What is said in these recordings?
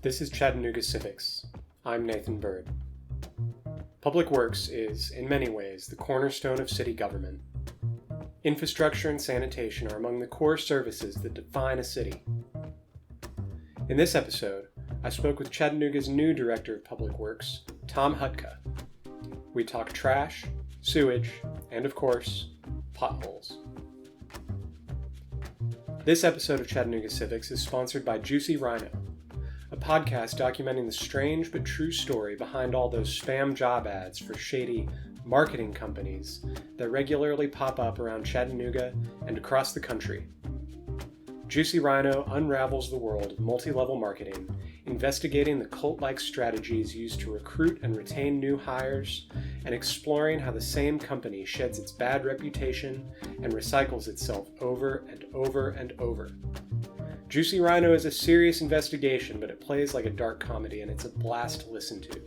This is Chattanooga Civics. I'm Nathan Bird. Public works is, in many ways, the cornerstone of city government. Infrastructure and sanitation are among the core services that define a city. In this episode, I spoke with Chattanooga's new Director of Public Works, Tom Hutka. We talk trash, sewage, and of course, potholes. This episode of Chattanooga Civics is sponsored by Juicy Rhino, a podcast documenting the strange but true story behind all those spam job ads for shady marketing companies that regularly pop up around Chattanooga and across the country. Juicy Rhino unravels the world of multi-level marketing, investigating the cult-like strategies used to recruit and retain new hires, and exploring how the same company sheds its bad reputation and recycles itself over and over and over. Juicy Rhino is a serious investigation, but it plays like a dark comedy, and it's a blast to listen to.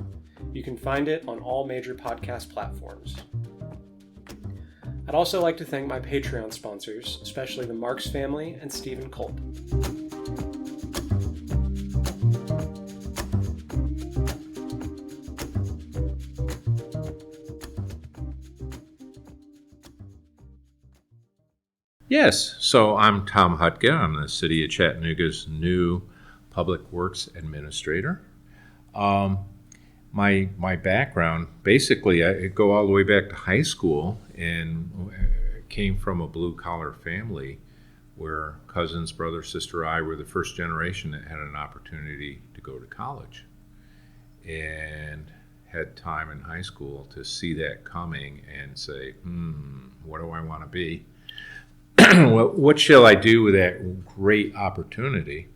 You can find it on all major podcast platforms. I'd also like to thank my Patreon sponsors, especially the Marks family and Stephen Culp. Yes, so I'm Tom Hutka. I'm the City of Chattanooga's new Public Works Administrator. My background, basically, I go all the way back to high school and came from a blue-collar family where cousins, brother, sister, I were the first generation that had an opportunity to go to college and had time in high school to see that coming and say, what do I want to be? What shall I do with that great opportunity?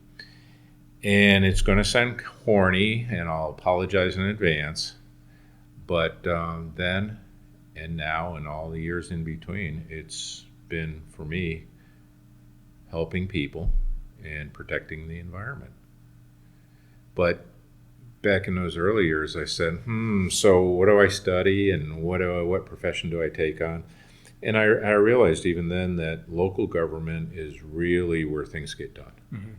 And it's going to sound corny, and I'll apologize in advance, but then and now and all the years in between, it's been, for me, helping people and protecting the environment. But back in those early years, I said, so what do I study and what profession do I take on? And I realized even then that local government is really where things get done. Mm-hmm.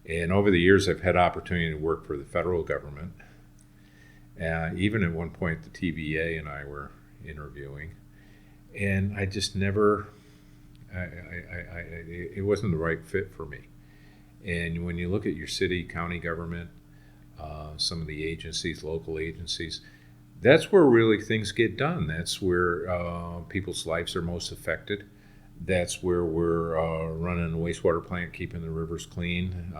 And over the years, I've had opportunity to work for the federal government. Even at one point, the TVA and I were interviewing. And I just never, it wasn't the right fit for me. And when you look at your city, county government, some of the agencies, local agencies, that's where really things get done. That's where people's lives are most affected. That's where we're running a wastewater plant, keeping the rivers clean,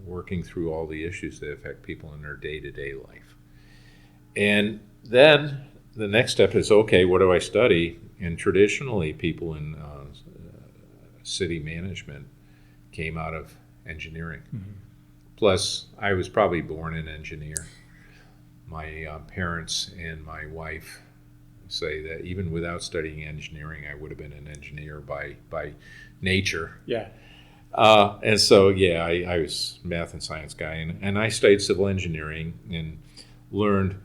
working through all the issues that affect people in their day-to-day life. And then the next step is, okay, what do I study? And traditionally, people in city management came out of engineering. Mm-hmm. Plus, I was probably born an engineer. My parents and my wife say that even without studying engineering, I would have been an engineer by nature. Yeah. And so, I was a math and science guy, and I studied civil engineering and learned.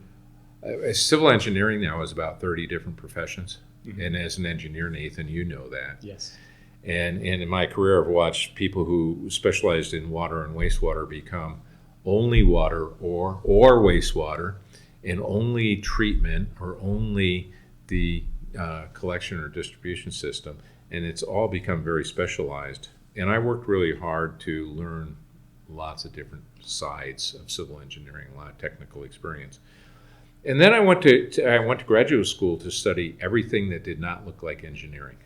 Civil engineering now is about 30 different professions. Mm-hmm. And as an engineer, Nathan, you know that. Yes. And in my career, I've watched people who specialized in water and wastewater become only water or wastewater, and only treatment or only the collection or distribution system. And it's all become very specialized. And I worked really hard to learn lots of different sides of civil engineering, a lot of technical experience. And then I went to graduate school to study everything that did not look like engineering.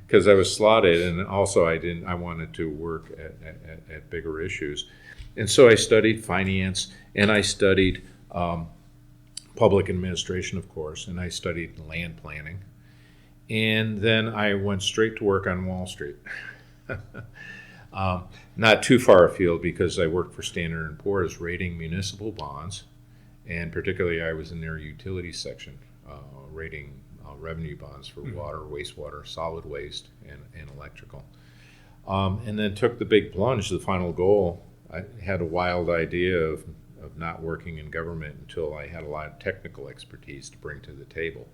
Because I was slotted, and also I wanted to work at bigger issues. And so I studied finance, and I studied public administration, of course, and I studied land planning. And then I went straight to work on Wall Street. Not too far afield, because I worked for Standard & Poor's rating municipal bonds, and particularly I was in their utility section, rating revenue bonds for water, wastewater, solid waste, and electrical. And then took the big plunge. The final goal, I had a wild idea of not working in government until I had a lot of technical expertise to bring to the table.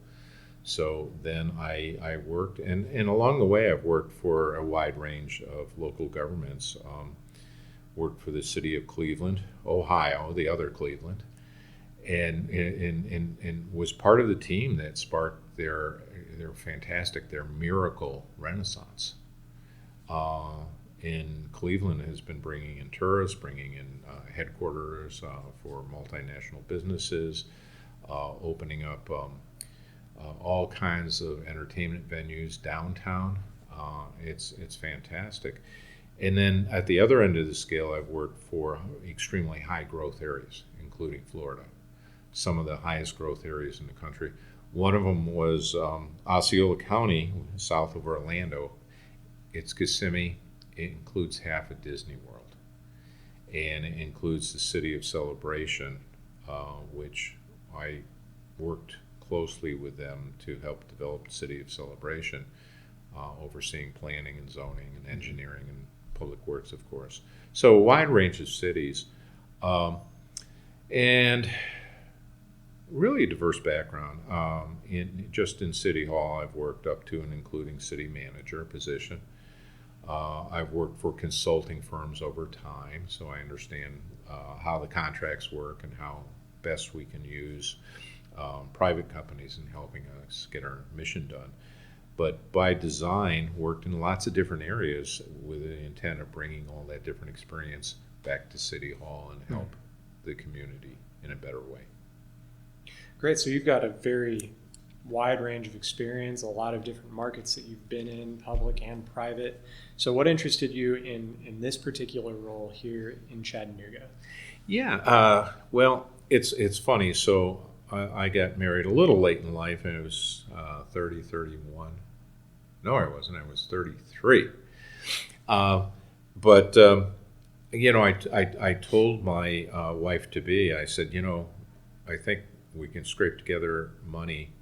So then I worked, and along the way I've worked for a wide range of local governments. worked for the city of Cleveland, Ohio, the other Cleveland, and was part of the team that sparked their miracle renaissance. In Cleveland has been bringing in tourists, bringing in headquarters for multinational businesses, opening up all kinds of entertainment venues downtown. It's fantastic. And then at the other end of the scale, I've worked for extremely high growth areas, including Florida, some of the highest growth areas in the country. One of them was Osceola County, south of Orlando. It's Kissimmee. It includes half of Disney World. And it includes the City of Celebration, which I worked closely with them to help develop the City of Celebration, overseeing planning and zoning and engineering and public works, of course. So a wide range of cities, and really a diverse background. In City Hall, I've worked up to and including city manager position. I've worked for consulting firms over time, so I understand how the contracts work and how best we can use private companies in helping us get our mission done. But by design, worked in lots of different areas with the intent of bringing all that different experience back to City Hall and help the community in a better way. Great. So you've got a very wide range of experience, a lot of different markets that you've been in, public and private. So what interested you in this particular role here in Chattanooga? Yeah, well, it's funny. So I got married a little late in life, and it was 31. No, I wasn't. I was 33. But I told my wife-to-be, I said, I think we can scrape together money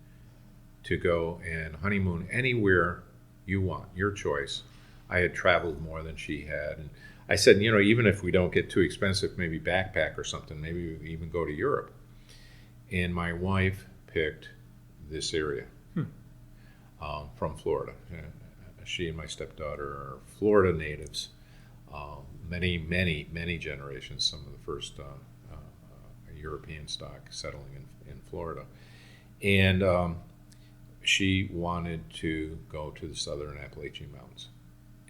to go and honeymoon anywhere you want, your choice. I had traveled more than she had. And I said, even if we don't get too expensive, maybe backpack or something, maybe we even go to Europe. And my wife picked this area from Florida. She and my stepdaughter are Florida natives, many generations, some of the first European stock settling in Florida. And she wanted to go to the southern Appalachian Mountains.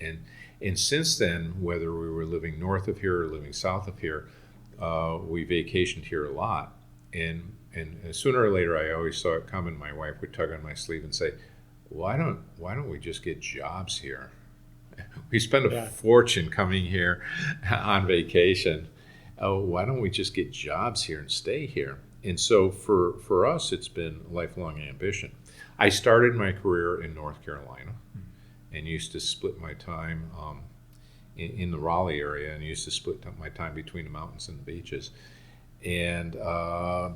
And since then, whether we were living north of here or living south of here, we vacationed here a lot. And sooner or later, I always saw it coming. My wife would tug on my sleeve and say, why don't we just get jobs here? We spend a fortune coming here on vacation. Oh, why don't we just get jobs here and stay here? And so for us, it's been a lifelong ambition. I started my career in North Carolina and used to split my time in the Raleigh area, and used to split my time between the mountains and the beaches. And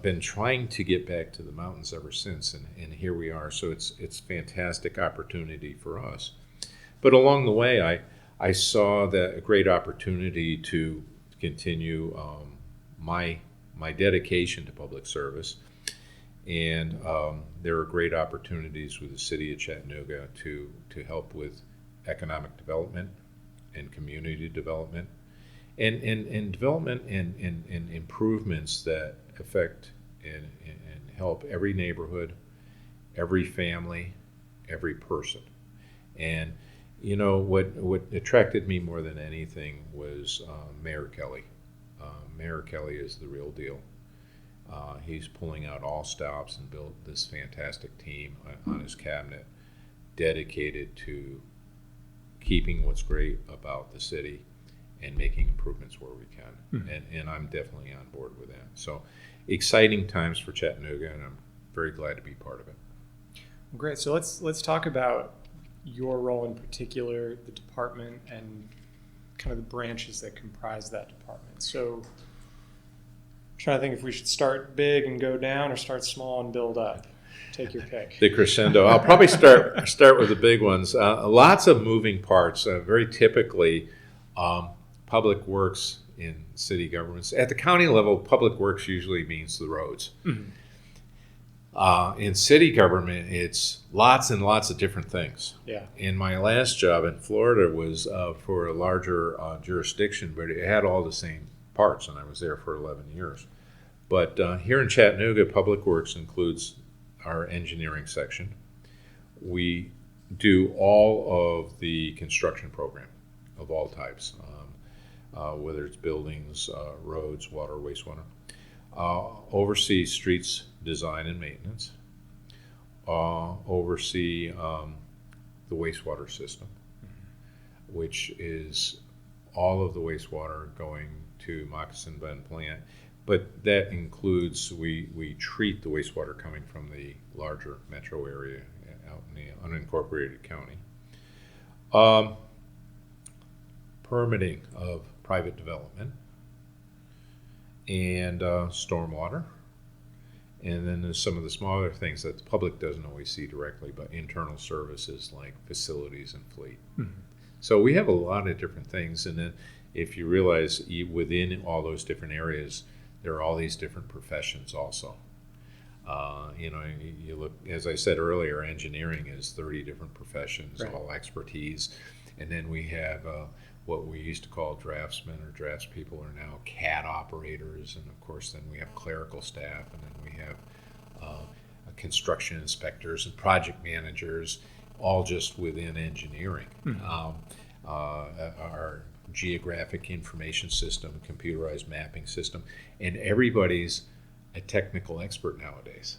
been trying to get back to the mountains ever since, and here we are. So it's fantastic opportunity for us. But along the way, I saw a great opportunity to continue my dedication to public service, and there are great opportunities with the city of Chattanooga to help with economic development and community development. And development and improvements that affect and help every neighborhood, every family, every person. And what attracted me more than anything was Mayor Kelly. Mayor Kelly is the real deal. He's pulling out all stops and built this fantastic team on his cabinet, dedicated to keeping what's great about the city and making improvements where we can. And I'm definitely on board with that. So exciting times for Chattanooga, and I'm very glad to be part of it. Great. So let's talk about your role in particular, the department, and kind of the branches that comprise that department. So I'm trying to think if we should start big and go down or start small and build up. Take your pick. The crescendo. I'll probably start with the big ones. Lots of moving parts. Very typically, public works in city governments. At the county level, public works usually means the roads. In city government, it's lots and lots of different things. Yeah. In my last job in Florida was for a larger jurisdiction, but it had all the same parts, and I was there for 11 years. But here in Chattanooga, Public Works includes our engineering section. We do all of the construction program of all types, whether it's buildings, roads, water, wastewater. Oversee streets design and maintenance, oversee the wastewater system, which is all of the wastewater going to Moccasin Bend plant, but that includes we treat the wastewater coming from the larger metro area out in the unincorporated county. Permitting of private development and stormwater. And then there's some of the smaller things that the public doesn't always see directly, but internal services like facilities and fleet. Mm-hmm. So we have a lot of different things. And then if you realize within all those different areas, there are all these different professions also. You look, as I said earlier, engineering is 30 different professions, right. All expertise. And then we have what we used to call draftsmen or draftspeople are now CAD operators, and of course then we have clerical staff, and then we have construction inspectors and project managers, all just within engineering. Mm-hmm. Our geographic information system, computerized mapping system, and everybody's a technical expert nowadays,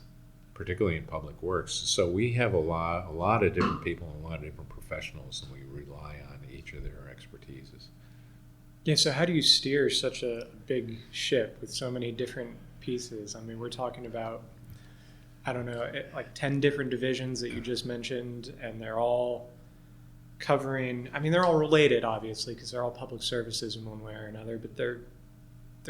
particularly in public works. So we have a lot of different people and a lot of different professionals, and we rely on each of their expertises. Yeah, so how do you steer such a big ship with so many different pieces? I mean, we're talking about, I don't know, like 10 different divisions that you just mentioned, and they're all covering, I mean, they're all related, obviously, because they're all public services in one way or another, but they're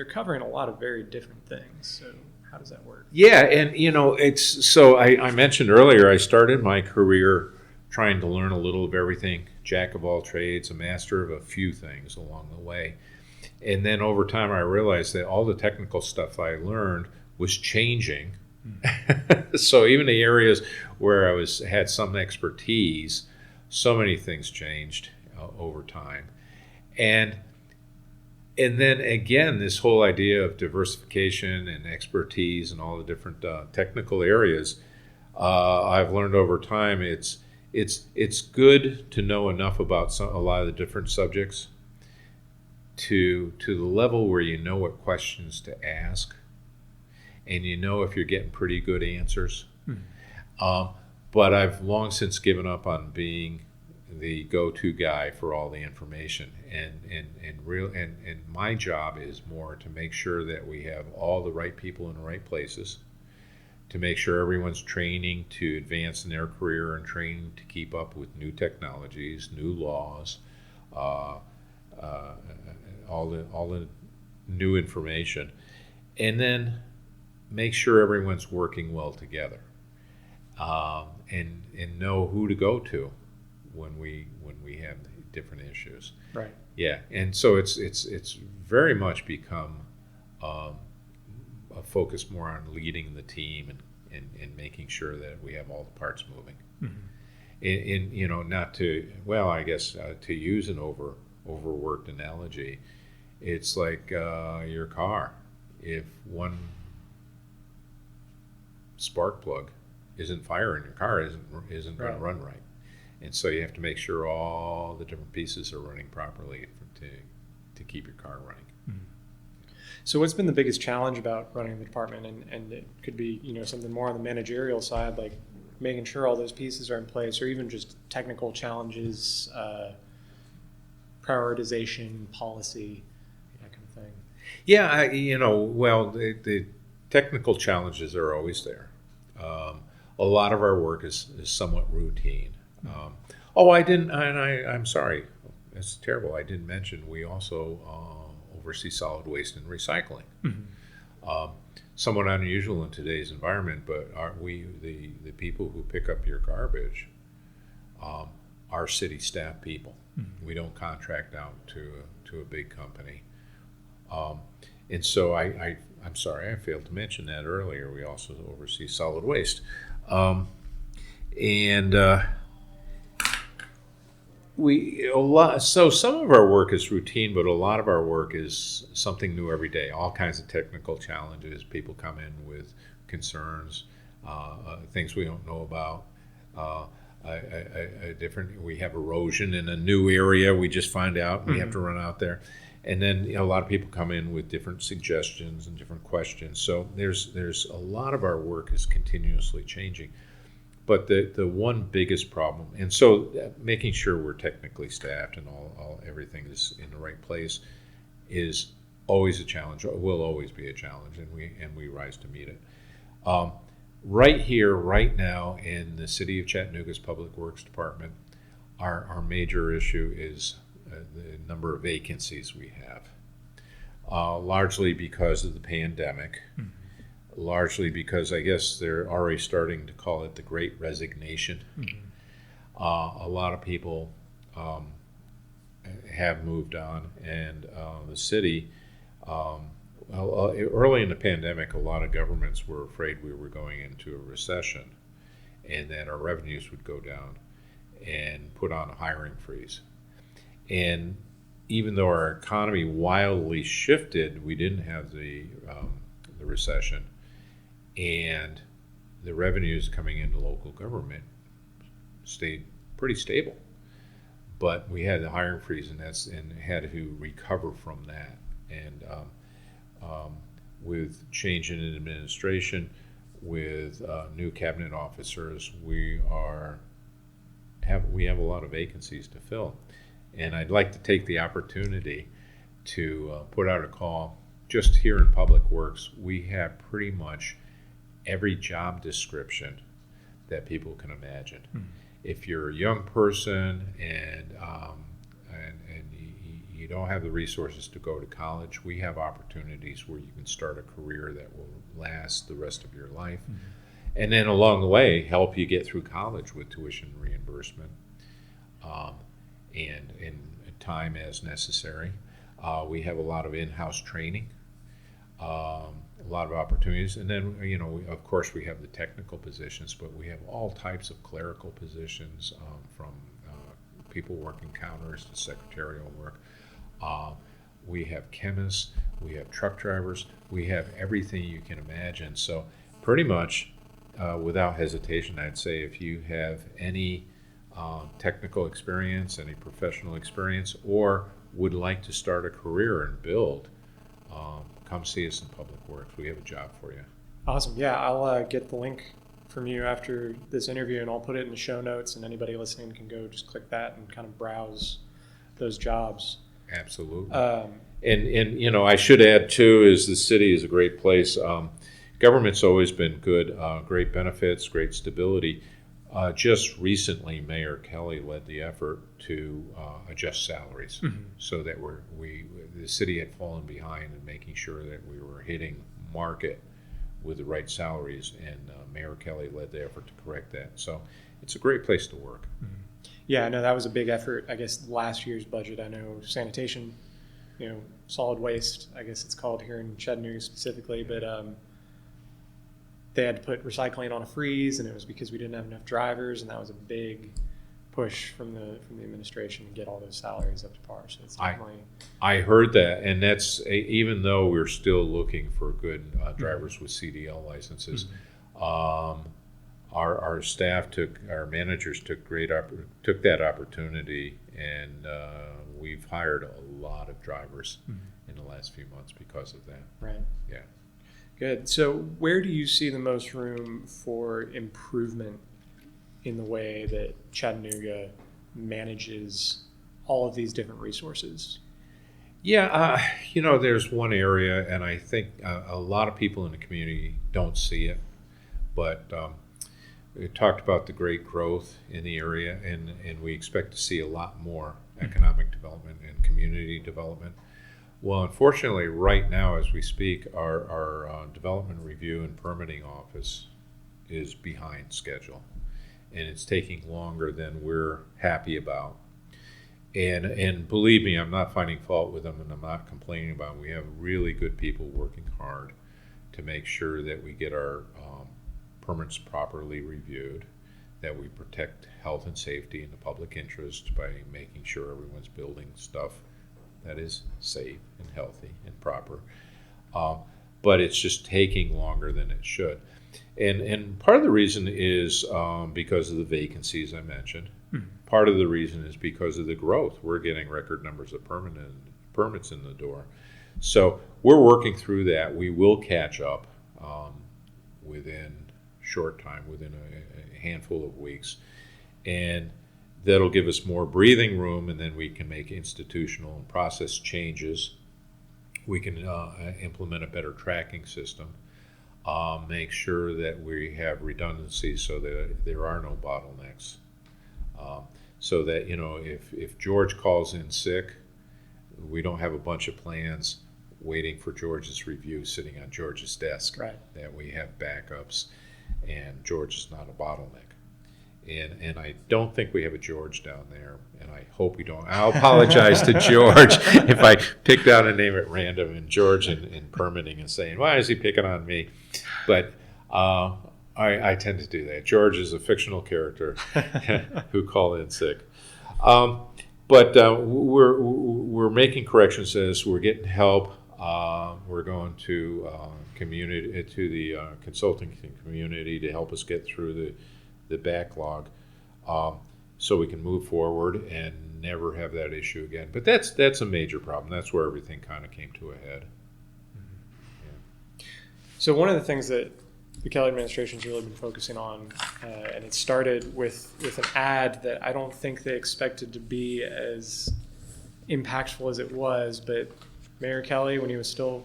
covering a lot of very different things. So how does that work? Yeah, and it's so I mentioned earlier, I started my career trying to learn a little of everything, jack of all trades, a master of a few things along the way. And then over time I realized that all the technical stuff I learned was changing. So even the areas where I had some expertise, so many things changed over time. And then again, this whole idea of diversification and expertise and all the different technical areas, I've learned over time it's good to know enough about a lot of the different subjects to the level where you know what questions to ask, and you know if you're getting pretty good answers. But I've long since given up on being the go-to guy for all the information, and my job is more to make sure that we have all the right people in the right places, to make sure everyone's training to advance in their career and training to keep up with new technologies, new laws, all the new information, and then make sure everyone's working well together, and know who to go to when we have different issues. Right. Yeah, and so it's very much become a focus more on leading the team and making sure that we have all the parts moving. Mm-hmm. Not to, well, I guess to use an overworked analogy, it's like your car. If one spark plug isn't firing, your car isn't going to run right. And so you have to make sure all the different pieces are running properly to keep your car running. Mm-hmm. So what's been the biggest challenge about running the department? And it could be, something more on the managerial side, like making sure all those pieces are in place, or even just technical challenges, prioritization, policy, that kind of thing. Yeah, the technical challenges are always there. A lot of our work is somewhat routine. I'm sorry. That's terrible. I didn't mention we also oversee solid waste and recycling. Mm-hmm. Somewhat unusual in today's environment, but the people who pick up your garbage are city staff people. Mm-hmm. We don't contract out to a big company. And so I'm sorry, I failed to mention that earlier. We also oversee solid waste. And so some of our work is routine, but a lot of our work is something new every day. All kinds of technical challenges. People come in with concerns, things we don't know about. We have erosion in a new area. We just find out. We have to run out there, and then a lot of people come in with different suggestions and different questions. So there's a lot of our work is continuously changing. But the one biggest problem, and so making sure we're technically staffed and everything is in the right place, is always a challenge. Will always be a challenge, and we rise to meet it. Right here, right now, in the city of Chattanooga's Public Works Department, our major issue is the number of vacancies we have, largely because of the pandemic. Largely because I guess they're already starting to call it the Great Resignation. A lot of people have moved on, and the city, early in the pandemic, a lot of governments were afraid we were going into a recession and that our revenues would go down and put on a hiring freeze. And even though our economy wildly shifted, we didn't have the recession. And the revenues coming into local government stayed pretty stable, but we had the hiring freeze, and had to recover from that. And with change in administration, with new cabinet officers, we have a lot of vacancies to fill. And I'd like to take the opportunity to put out a call. Just here in Public Works, we have pretty much every job description that people can imagine. If you're a young person and you don't have the resources to go to college, we have opportunities where you can start a career that will last the rest of your life. And then along the way, help you get through college with tuition reimbursement and time as necessary. We have a lot of in-house training. A lot of opportunities, and then of course we have the technical positions, but we have all types of clerical positions, from people working counters to secretarial work. We have chemists, we have truck drivers, we have everything you can imagine. So pretty much, without hesitation, I'd say if you have any technical experience, any professional experience, or would like to start a career and build, come see us in Public Works. We have a job for you. Awesome. Yeah, I'll get the link from you after this interview, and I'll put it in the show notes, and anybody listening can go just click that and kind of browse those jobs. Absolutely. And I should add too, is the city is a great place. Government's always been good, great benefits, great stability. Just recently, Mayor Kelly led the effort to adjust salaries, so that the city had fallen behind in making sure that we were hitting market with the right salaries, and Mayor Kelly led the effort to correct that. So it's a great place to work. Yeah, I know that was a big effort. I guess last year's budget, I know sanitation, solid waste, I guess it's called here in Chattanooga specifically, but they had to put recycling on a freeze, and it was because we didn't have enough drivers, and that was a big push from the administration to get all those salaries up to par. So it's definitely. I heard that, and that's even though we're still looking for good drivers with CDL licenses. Our staff our managers took that opportunity, and we've hired a lot of drivers in the last few months because of that. Right. Yeah. Good. So where do you see the most room for improvement in the way that Chattanooga manages all of these different resources? Yeah, there's one area, and I think a lot of people in the community don't see it, but we talked about the great growth in the area, and we expect to see a lot more economic development and community development. Well, unfortunately, right now as we speak, our development review and permitting office is behind schedule, and it's taking longer than we're happy about. And believe me, I'm not finding fault with them, and I'm not complaining about them. We have really good people working hard to make sure that we get our permits properly reviewed, that we protect health and safety and the public interest by making sure everyone's building stuff that is safe and healthy and proper. But it's just taking longer than it should. And part of the reason is because of the vacancies I mentioned. Part of the reason is because of the growth. We're getting record numbers of permits in the door. So we're working through that. We will catch up within short time, within a handful of weeks. And that'll give us more breathing room, and then we can make institutional and process changes. We can implement a better tracking system, make sure that we have redundancy so that there are no bottlenecks. So that, if George calls in sick, we don't have a bunch of plans waiting for George's review sitting on George's desk. Right. That we have backups, and George is not a bottleneck. And I don't think we have a George down there, and I hope we don't. I'll apologize to George if I picked out a name at random and George in permitting and saying, why is he picking on me? But I tend to do that. George is a fictional character who called in sick. But we're making corrections as we're getting help. We're going to the consulting community to help us get through the backlog, so we can move forward and never have that issue again. But that's a major problem. That's where everything kind of came to a head. Yeah. So one of the things that the Kelly administration's really been focusing on, and it started with an ad that I don't think they expected to be as impactful as it was, but Mayor Kelly, when he was still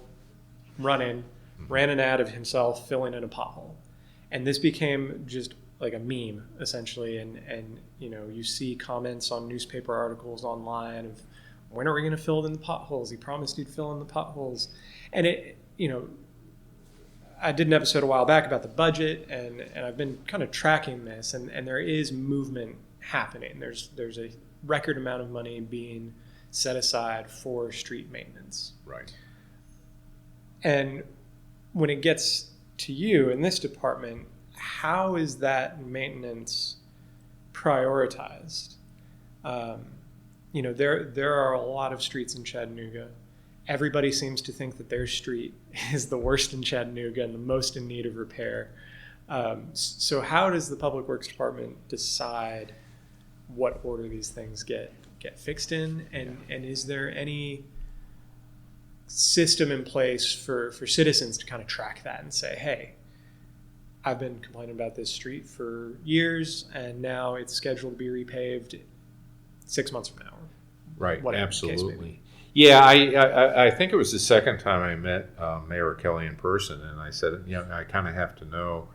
running, ran an ad of himself filling in a pothole. And this became just like a meme, essentially. And you see comments on newspaper articles online of, when are we going to fill in the potholes? He promised he'd fill in the potholes. And I did an episode a while back about the budget, and I've been kind of tracking this, and there is movement happening. There's a record amount of money being set aside for street maintenance. Right. And when it gets to you in this department, how is that maintenance prioritized? There are a lot of streets in Chattanooga. Everybody seems to think that their street is the worst in Chattanooga and the most in need of repair. So how does the Public Works Department decide what order these things get fixed in? And is there any system in place for citizens to kind of track that and say, hey, I've been complaining about this street for years, and now it's scheduled to be repaved 6 months from now? Right, whatever absolutely. Yeah, I think it was the second time I met Mayor Kelly in person, and I said, I kind of have to know,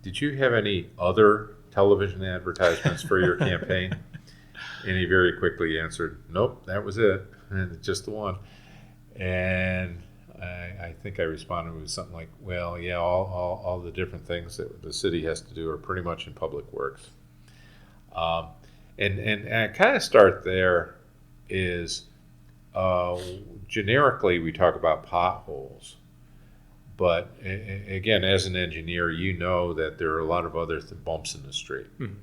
did you have any other television advertisements for your campaign? And he very quickly answered, nope, that was it, and just the one. And I think I responded with something like, well, yeah, all the different things that the city has to do are pretty much in public works. And I kind of start there is, generically we talk about potholes, but again, as an engineer, you know that there are a lot of other bumps in the street. Mm-hmm.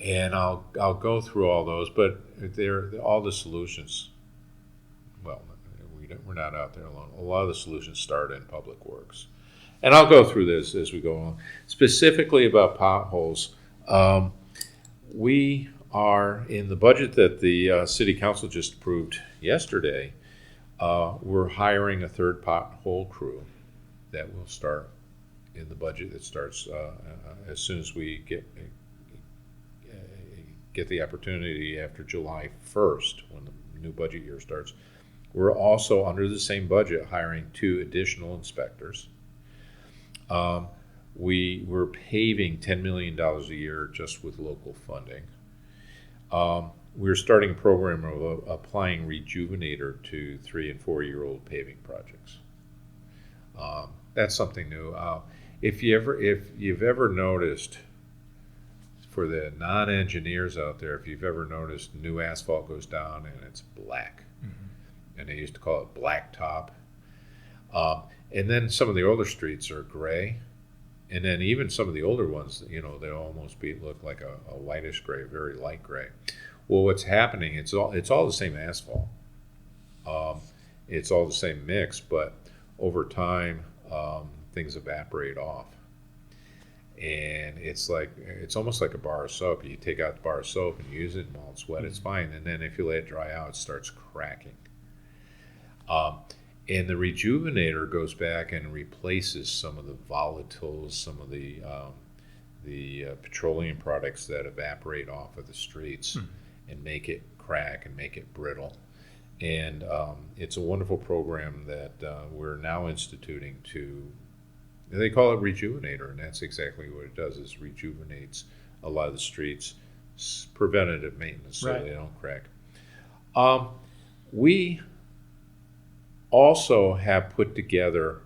And I'll go through all those, but they're all the solutions. Well, we're not out there alone. A lot of the solutions start in public works, and I'll go through this as we go along. Specifically about potholes, we are in the budget that the city council just approved yesterday. We're hiring a third pothole crew that will start in the budget that starts as soon as we get the opportunity after July 1st when the new budget year starts. We're also, under the same budget, hiring 2 additional inspectors. We're paving $10 million a year just with local funding. We're starting a program of applying Rejuvenator to 3- and 4-year-old paving projects. That's something new. If you've ever noticed, for the non-engineers out there, if you've ever noticed, new asphalt goes down and it's black. And they used to call it blacktop. And then some of the older streets are gray. And then even some of the older ones, they almost look like a whitish gray, very light gray. Well, what's happening, it's all the same asphalt. It's all the same mix, but over time, things evaporate off. And it's almost like a bar of soap. You take out the bar of soap and use it, and while it's wet, it's fine. And then if you let it dry out, it starts cracking. And the rejuvenator goes back and replaces some of the volatiles, some of the petroleum products that evaporate off of the streets and make it crack and make it brittle. And it's a wonderful program that we're now instituting they call it Rejuvenator, and that's exactly what it does, is rejuvenates a lot of the streets, preventative maintenance so they don't crack. We also have put together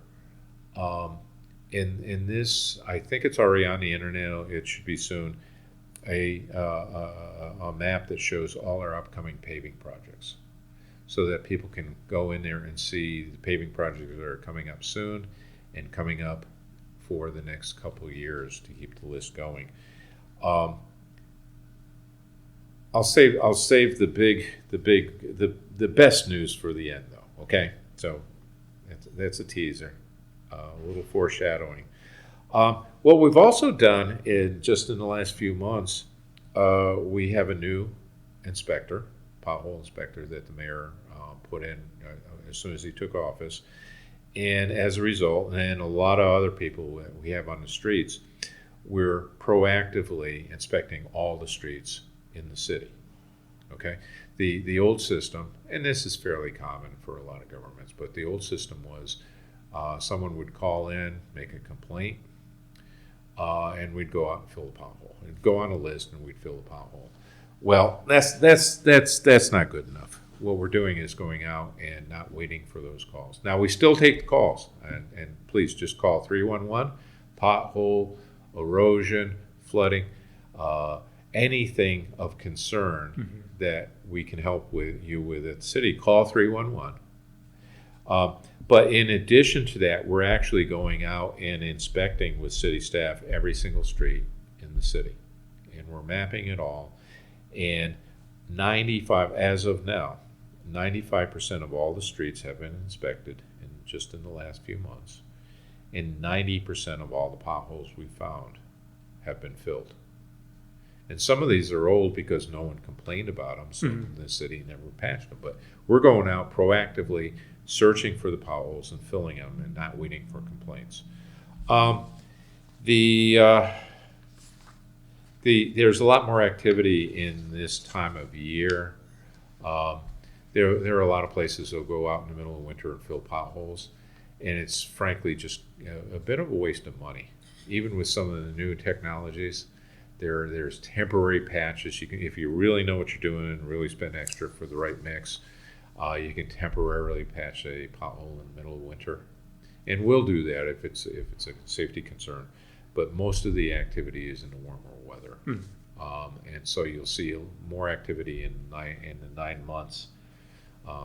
in this, I think it's already on the internet, it should be soon, a map that shows all our upcoming paving projects so that people can go in there and see the paving projects that are coming up soon and coming up for the next couple of years to keep the list going. I'll save the best news for the end, though. Okay, so that's a teaser, a little foreshadowing. What we've also done in the last few months, we have a new inspector, pothole inspector, that the mayor put in as soon as he took office. And as a result, and a lot of other people we have on the streets, we're proactively inspecting all the streets in the city. Okay, the old system, and this is fairly common for a lot of governments, but the old system was someone would call in, make a complaint, and we'd go out and fill the pothole. It'd go on a list, and we'd fill the pothole. Well, that's not good enough. What we're doing is going out and not waiting for those calls. Now, we still take the calls, and please just call 311, pothole, erosion, flooding, anything of concern that we can help you with at the city. Call 311. But in addition to that, we're actually going out and inspecting with city staff every single street in the city. And we're mapping it all. And 95, as of now, 95% of all the streets have been inspected just in the last few months. And 90% of all the potholes we found have been filled. And some of these are old because no one complained about them, so the city never patched them. But we're going out proactively, searching for the potholes and filling them and not waiting for complaints. There's a lot more activity in this time of year. There are a lot of places that'll go out in the middle of winter and fill potholes, and it's frankly just a bit of a waste of money. Even with some of the new technologies, there's temporary patches. You can, if you really know what you're doing and really spend extra for the right mix, you can temporarily patch a pothole in the middle of winter, and we'll do that if it's a safety concern. But most of the activity is in the warmer weather, and so you'll see more activity in the 9 months,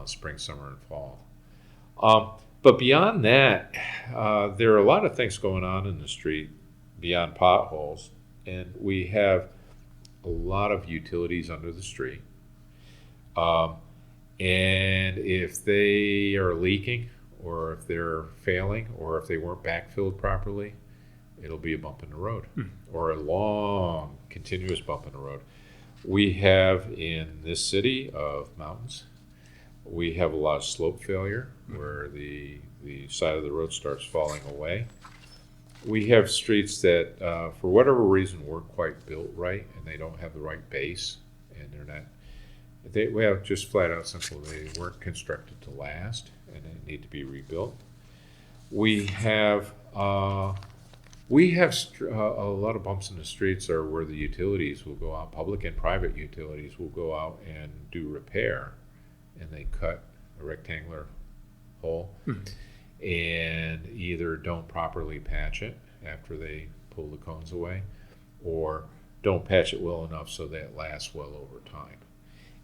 spring, summer, and fall. But beyond that, there are a lot of things going on in the street beyond potholes, and we have a lot of utilities under the street. And if they are leaking, or if they're failing, or if they weren't backfilled properly, it'll be a bump in the road, or a long, continuous bump in the road. We have in this city of mountains, we have a lot of slope failure where the side of the road starts falling away. We have streets that, for whatever reason, weren't quite built right, and they don't have the right base, and well, just flat out simple, they weren't constructed to last, and they need to be rebuilt. We have a lot of bumps in the streets are where the utilities will go out, public and private utilities will go out and do repair, and they cut a rectangular hole and either don't properly patch it after they pull the cones away, or don't patch it well enough so that it lasts well over time.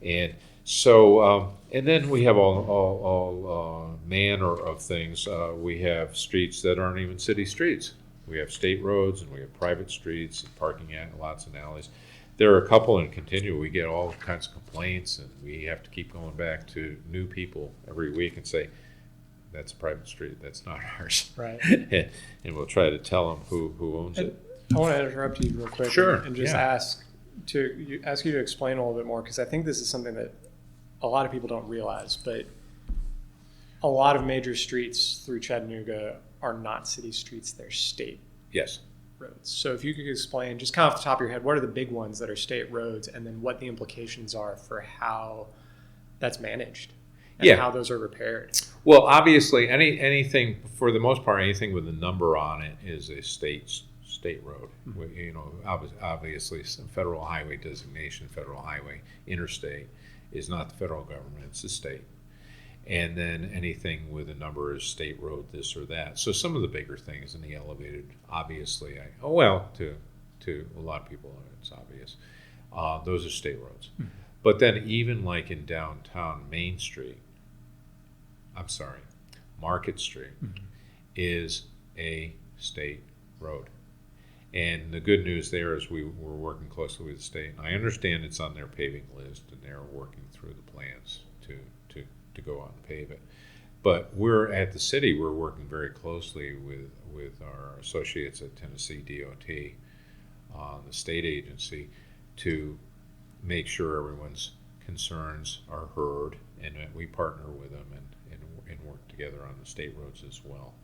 And so, and then we have all manner of things. We have streets that aren't even city streets. We have state roads, and we have private streets, and parking lots and alleys. There are a couple in Continue. We get all kinds of complaints, and we have to keep going back to new people every week and say, that's a private street, that's not ours. Right. And we'll try to tell them who owns it. I want to interrupt you real quick. Sure. And just ask you to explain a little bit more, because I think this is something that a lot of people don't realize, but a lot of major streets through Chattanooga are not city streets, they're state roads. So if you could explain, just kind of off the top of your head, what are the big ones that are state roads, and then what the implications are for how that's managed and how those are repaired. Well, obviously, anything, for the most part, anything with a number on it is a state road. Mm-hmm. You know, obviously, some federal highway designation, federal highway, interstate, is not the federal government, it's the state. And then anything with a number is state road, this or that. So some of the bigger things in the elevated, obviously, to a lot of people, it's obvious. Those are state roads. Mm-hmm. But then even like in downtown Market Street mm-hmm. is a state road. And the good news there is we're working closely with the state. And I understand it's on their paving list, and they're working through the plans to go out and pave it. But we're at the city, we're working very closely with our associates at Tennessee DOT, the state agency, to make sure everyone's concerns are heard, and that we partner with them and work together on the state roads as well.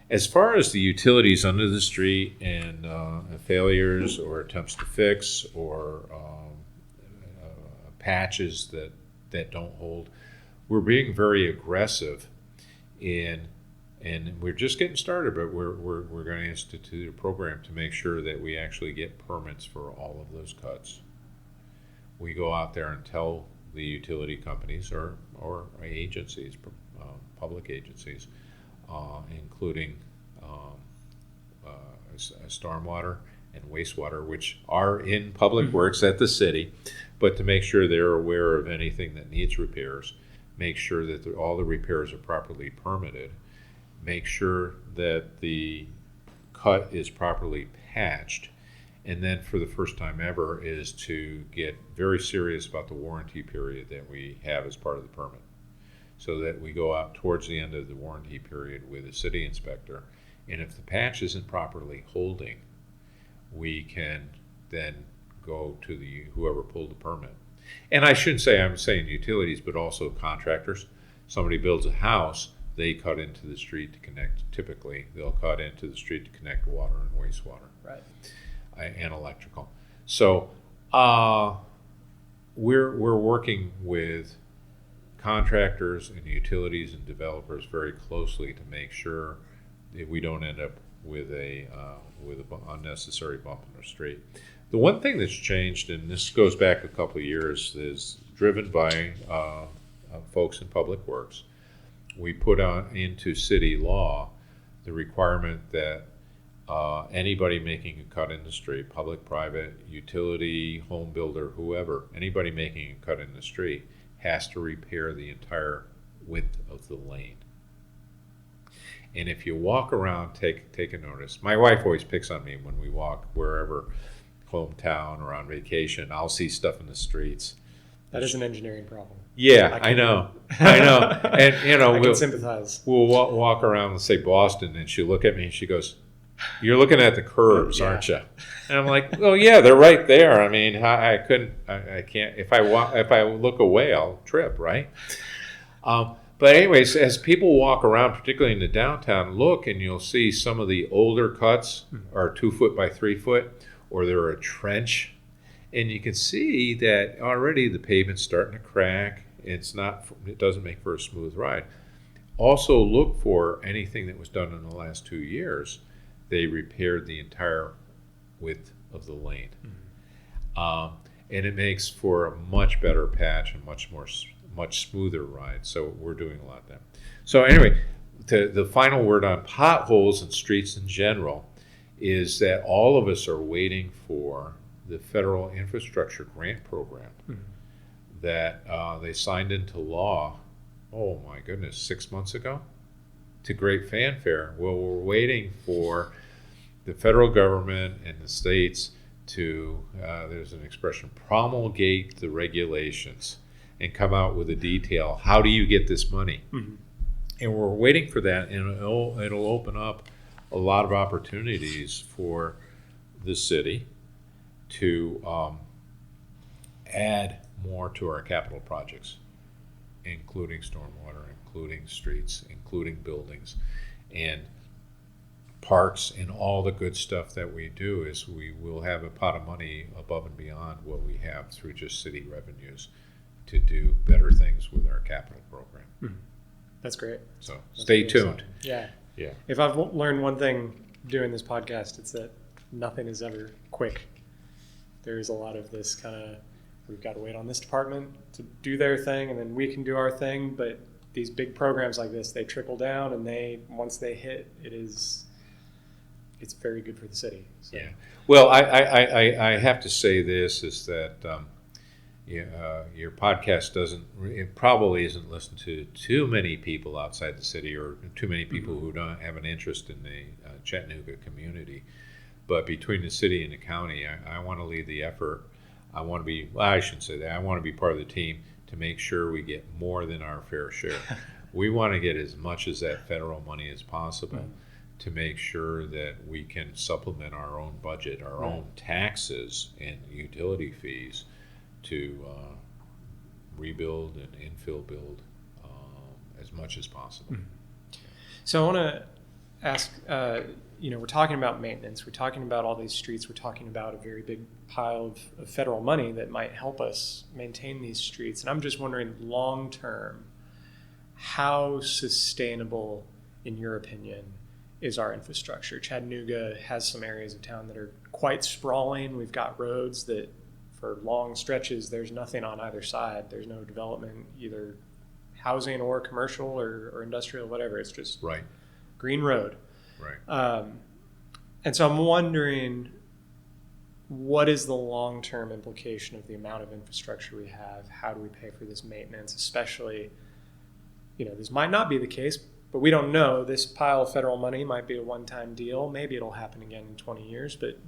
As far as the utilities under the street and failures or attempts to fix or patches that don't hold, we're being very aggressive and we're just getting started, but we're going to institute a program to make sure that we actually get permits for all of those cuts. We go out there and tell the utility companies or agencies, public agencies, including stormwater and wastewater, which are in public works at the city, but to make sure they're aware of anything that needs repairs, make sure that all the repairs are properly permitted, make sure that the cut is properly patched, and then for the first time ever is to get very serious about the warranty period that we have as part of the permit, so that we go out towards the end of the warranty period with a city inspector, and if the patch isn't properly holding, we can then go to whoever pulled the permit. And I shouldn't say I'm saying utilities, but also contractors. Somebody builds a house, they cut into the street to connect. Typically, they'll cut into the street to connect water and wastewater, right, and electrical. So we're working with contractors and utilities and developers very closely to make sure that we don't end up with a unnecessary bump in the street. The one thing that's changed, and this goes back a couple of years, is driven by folks in public works. We put into city law the requirement that anybody making a cut in the street, public, private, utility, home builder, whoever, anybody making a cut in the street has to repair the entire width of the lane. And if you walk around, take a notice. My wife always picks on me when we walk wherever, hometown or on vacation. I'll see stuff in the streets. That is an engineering problem. Yeah, I know. And I can sympathize. We'll walk around, let's say Boston, and she'll look at me and she goes, "You're looking at the curbs, aren't you?" And I'm like, "Well, yeah, they're right there. I mean, I can't. If I look away, I'll trip, right?" But anyways, as people walk around, particularly in the downtown, look and you'll see some of the older cuts are 2 foot by 3 foot, or they're a trench, and you can see that already the pavement's starting to crack. It doesn't make for a smooth ride. Also, look for anything that was done in the last 2 years. They repaired the entire width of the lane, and it makes for a much better patch and much smoother ride. So we're doing a lot of that. So anyway, the final word on potholes and streets in general is that all of us are waiting for the federal infrastructure grant program that they signed into law, oh my goodness, 6 months ago, to great fanfare. Well, we're waiting for the federal government and the states to, there's an expression, promulgate the regulations and come out with a detail. How do you get this money? And we're waiting for that, and it'll open up a lot of opportunities for the city to add more to our capital projects, including stormwater, including streets, including buildings, and parks, and all the good stuff that we do. Is we will have a pot of money above and beyond what we have through just city revenues to do better things with our capital program. That's great. So That's stay really tuned. exciting. Yeah. Yeah. If I've learned one thing doing this podcast, it's that nothing is ever quick. There's a lot of this kind of, we've got to wait on this department to do their thing, and then we can do our thing. But these big programs like this, they trickle down, and once they hit, it's very good for the city. So. Yeah. Well, I have to say this is that your podcast probably isn't listened to too many people outside the city, or too many people who don't have an interest in the Chattanooga community. But between the city and the county, I want to lead the effort. I want to be, well, I shouldn't say that. I want to be part of the team to make sure we get more than our fair share. We want to get as much as that federal money as possible to make sure that we can supplement our own budget, our own taxes and utility fees to rebuild and infill build as much as possible. So I want to ask, we're talking about maintenance, we're talking about all these streets, we're talking about a very big pile of federal money that might help us maintain these streets. And I'm just wondering, long term, how sustainable, in your opinion, is our infrastructure? Chattanooga has some areas of town that are quite sprawling. We've got roads that for long stretches there's nothing on either side. There's no development, either housing or commercial or industrial, whatever. It's just green road. Right. And so I'm wondering, what is the long-term implication of the amount of infrastructure we have? How do we pay for this maintenance? Especially, this might not be the case, but we don't know. This pile of federal money might be a one-time deal. Maybe it'll happen again in 20 years, but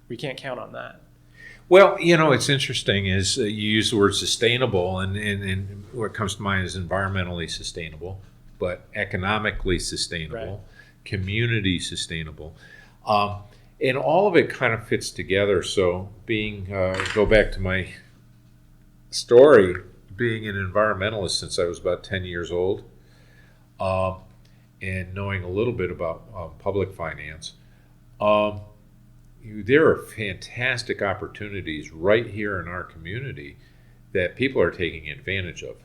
we can't count on that. Well, it's interesting is you use the word sustainable, and what comes to mind is environmentally sustainable, but economically sustainable, community sustainable. And all of it kind of fits together. So go back to my story, being an environmentalist since I was about 10 years old, and knowing a little bit about public finance, there are fantastic opportunities right here in our community that people are taking advantage of,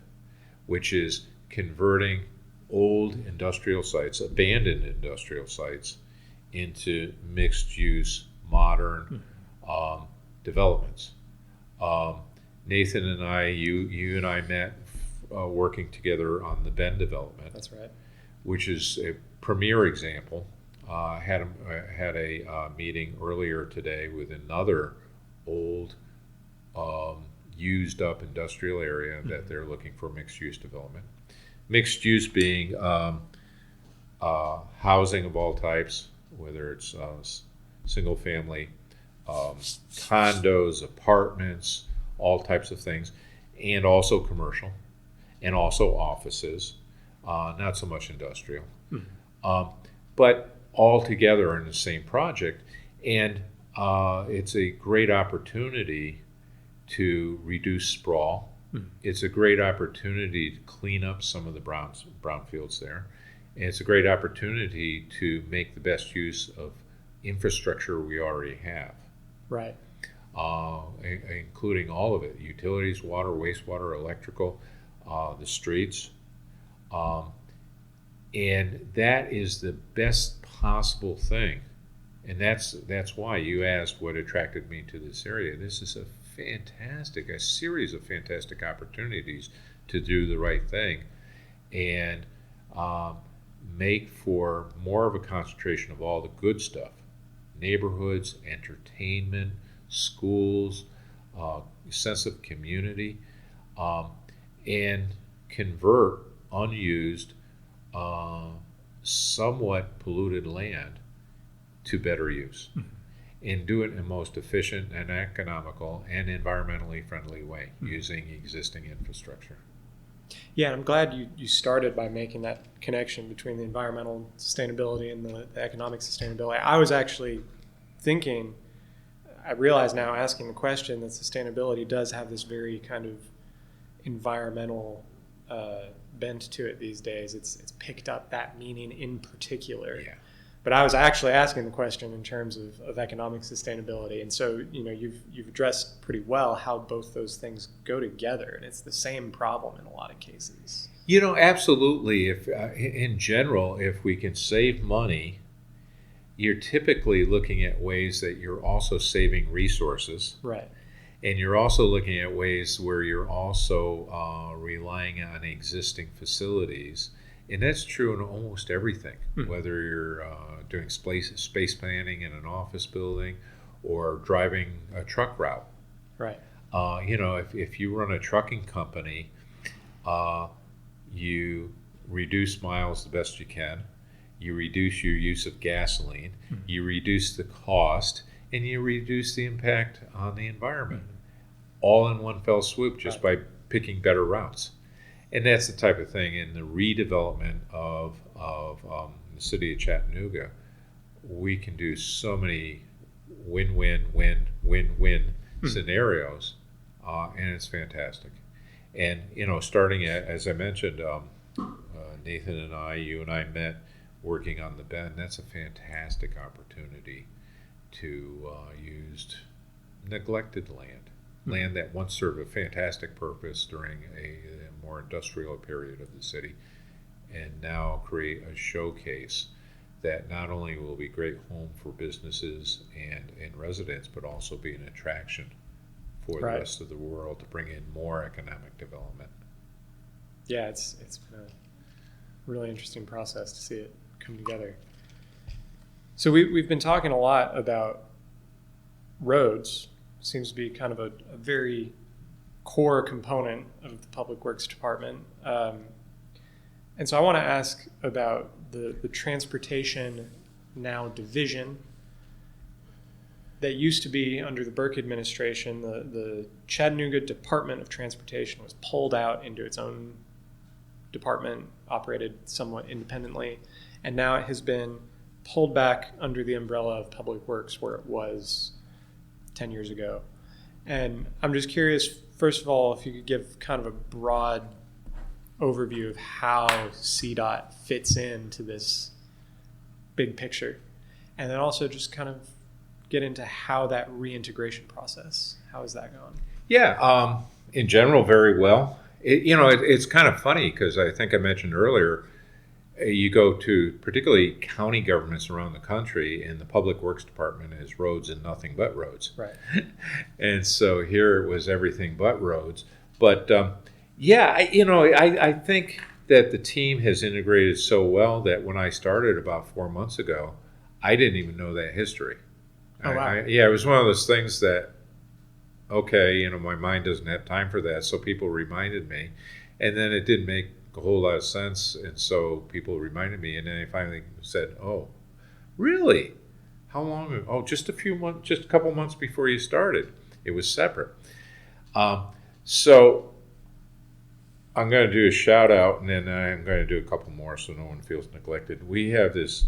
which is converting old industrial sites, abandoned industrial sites, into mixed-use, modern developments. Nathan and I, you and I met working together on the Bend development. That's right. Which is a premier example. Had a meeting earlier today with another old, used-up industrial area that they're looking for mixed-use development. Mixed use being housing of all types, whether it's single-family, condos, apartments, all types of things, and also commercial, and also offices, not so much industrial, but all together in the same project. And it's a great opportunity to reduce sprawl. It's a great opportunity to clean up some of the brownfields there. And it's a great opportunity to make the best use of infrastructure we already have. Right. Including all of it, utilities, water, wastewater, electrical, the streets. And that is the best possible thing. And that's why you asked what attracted me to this area. This is a series of fantastic opportunities to do the right thing and make for more of a concentration of all the good stuff neighborhoods, entertainment, schools, sense of community, um, and convert unused, somewhat polluted land to better use, and do it in the most efficient and economical and environmentally friendly way using existing infrastructure. Yeah, I'm glad you started by making that connection between the environmental sustainability and the economic sustainability. I was actually thinking, I realize now asking the question that sustainability does have this very kind of environmental bent to it these days. It's picked up that meaning in particular. Yeah. But I was actually asking the question in terms of economic sustainability, and so you've addressed pretty well how both those things go together, and it's the same problem in a lot of cases. Absolutely. If in general, if we can save money, you're typically looking at ways that you're also saving resources, Right. and you're also looking at ways where you're also relying on existing facilities. And that's true in almost everything, whether you're doing space planning in an office building or driving a truck route. Right. If you run a trucking company, you reduce miles the best you can, you reduce your use of gasoline, you reduce the cost, and you reduce the impact on the environment, all in one fell swoop just by picking better routes. And that's the type of thing in the redevelopment of the city of Chattanooga. We can do so many win-win scenarios, and it's fantastic. And starting as I mentioned, Nathan and you and I met working on the Bend. That's a fantastic opportunity to use neglected land that once served a fantastic purpose during a more industrial period of the city, and now create a showcase that not only will be a great home for businesses and residents, but also be an attraction for the rest of the world to bring in more economic development. Yeah, it's been a really interesting process to see it come together. So we've been talking a lot about roads. Seems to be kind of a very core component of the Public Works Department. And so I want to ask about the transportation now division that used to be under the Burke administration. The Chattanooga Department of Transportation was pulled out into its own department, operated somewhat independently, and now it has been pulled back under the umbrella of Public Works where it was 10 years ago. And I'm just curious, first of all, if you could give kind of a broad overview of how CDOT fits into this big picture. And then also just kind of get into how that reintegration process, how is that going? Yeah, in general, very well. It's kind of funny because I think I mentioned earlier, you go to particularly county governments around the country, and the Public Works Department is roads and nothing but roads. Right. And so here it was everything but roads. But I think that the team has integrated so well that when I started about 4 months ago, I didn't even know that history. Oh, wow. It was one of those things that, my mind doesn't have time for that, so people reminded me. And then it didn't make a whole lot of sense, and so people reminded me, and then I finally said, "Oh, really? How long ago? Oh, just a couple months before you started. It was separate." So I'm going to do a shout out, and then I'm going to do a couple more so no one feels neglected. We have this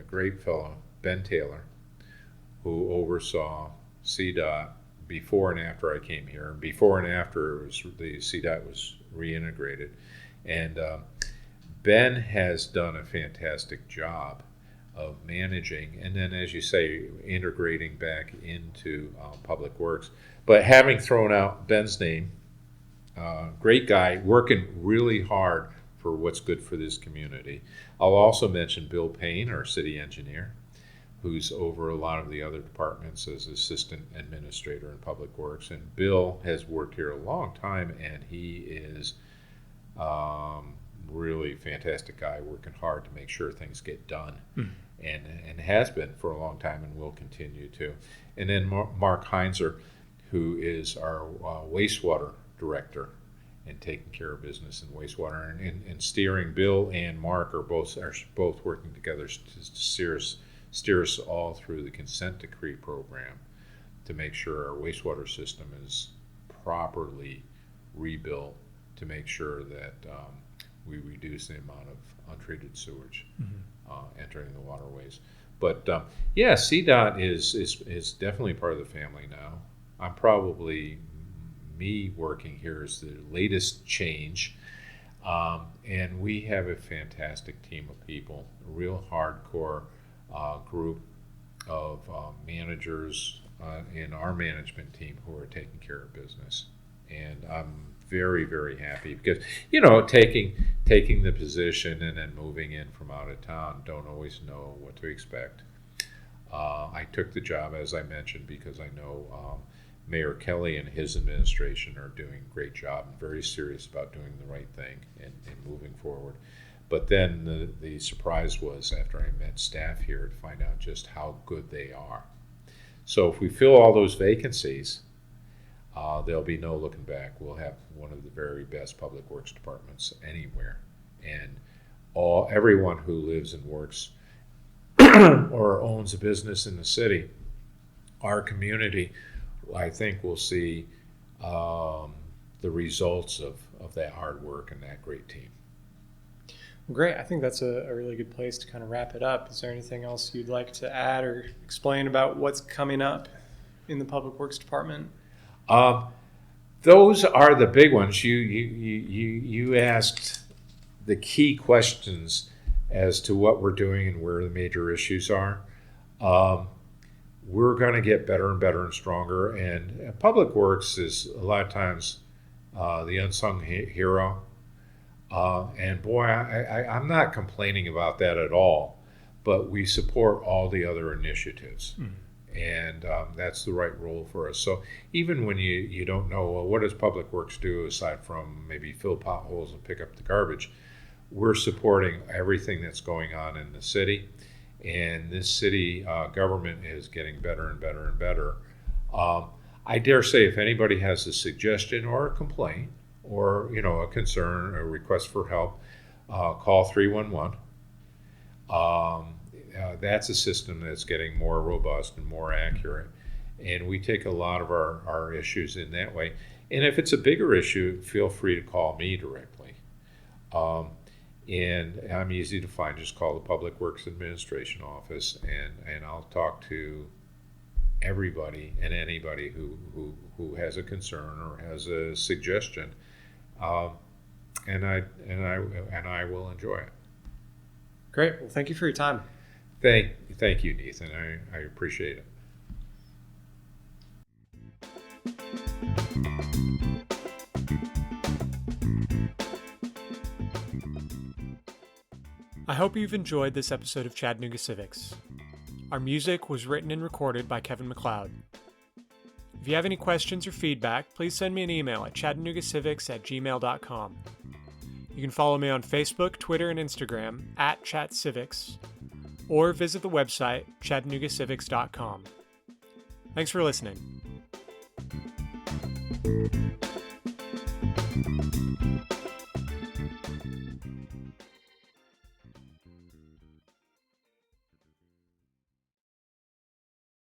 great fellow, Ben Taylor, who oversaw CDOT before and after I came here. Before and after the CDOT was reintegrated, and Ben has done a fantastic job of managing, and then, as you say, integrating back into Public Works. But having thrown out Ben's name, great guy, working really hard for what's good for this community. I'll also mention Bill Payne, our city engineer, who's over a lot of the other departments as assistant administrator in Public Works. And Bill has worked here a long time, and he is really fantastic guy working hard to make sure things get done, and has been for a long time and will continue to. And then Mark Heinzer, who is our wastewater director and taking care of business in wastewater and steering. Bill and Mark are both working together to steer us all through the consent decree program to make sure our wastewater system is properly rebuilt, to make sure that we reduce the amount of untreated sewage entering the waterways. But CDOT is definitely part of the family now. I'm probably, me working here is the latest change. And we have a fantastic team of people, a real hardcore group of managers in our management team who are taking care of business. And I'm very, very happy because, taking the position and then moving in from out of town, don't always know what to expect. I took the job, as I mentioned, because I know Mayor Kelly and his administration are doing a great job and very serious about doing the right thing and moving forward. But then the surprise was, after I met staff here, to find out just how good they are. So if we fill all those vacancies, there'll be no looking back. We'll have one of the very best public works departments anywhere. And everyone who lives and works or owns a business in the city, our community, I think will see the results of that hard work and that great team. Well, great. I think that's a really good place to kind of wrap it up. Is there anything else you'd like to add or explain about what's coming up in the Public Works Department? Those are the big ones. You asked the key questions as to what we're doing and where the major issues are. We're going to get better and better and stronger. And Public Works is a lot of times the unsung hero. And boy, I'm not complaining about that at all. But we support all the other initiatives. And that's the right role for us. So even when you don't know, well, what does Public Works do aside from maybe fill potholes and pick up the garbage, we're supporting everything that's going on in the city. And this city government is getting better and better and better. I dare say if anybody has a suggestion or a complaint or a concern or request for help, call 311. That's a system that's getting more robust and more accurate. And we take a lot of our issues in that way. And if it's a bigger issue, feel free to call me directly. And I'm easy to find. Just call the Public Works Administration office, and I'll talk to everybody and anybody who has a concern or has a suggestion, and I will enjoy it. Great. Well, thank you for your time. Thank you, Nathan. I appreciate it. I hope you've enjoyed this episode of Chattanooga Civics. Our music was written and recorded by Kevin MacLeod. If you have any questions or feedback, please send me an email at chattanoogacivics@gmail.com. You can follow me on Facebook, Twitter, and Instagram @chatcivics, or visit the website chattanoogacivics.com. Thanks for listening.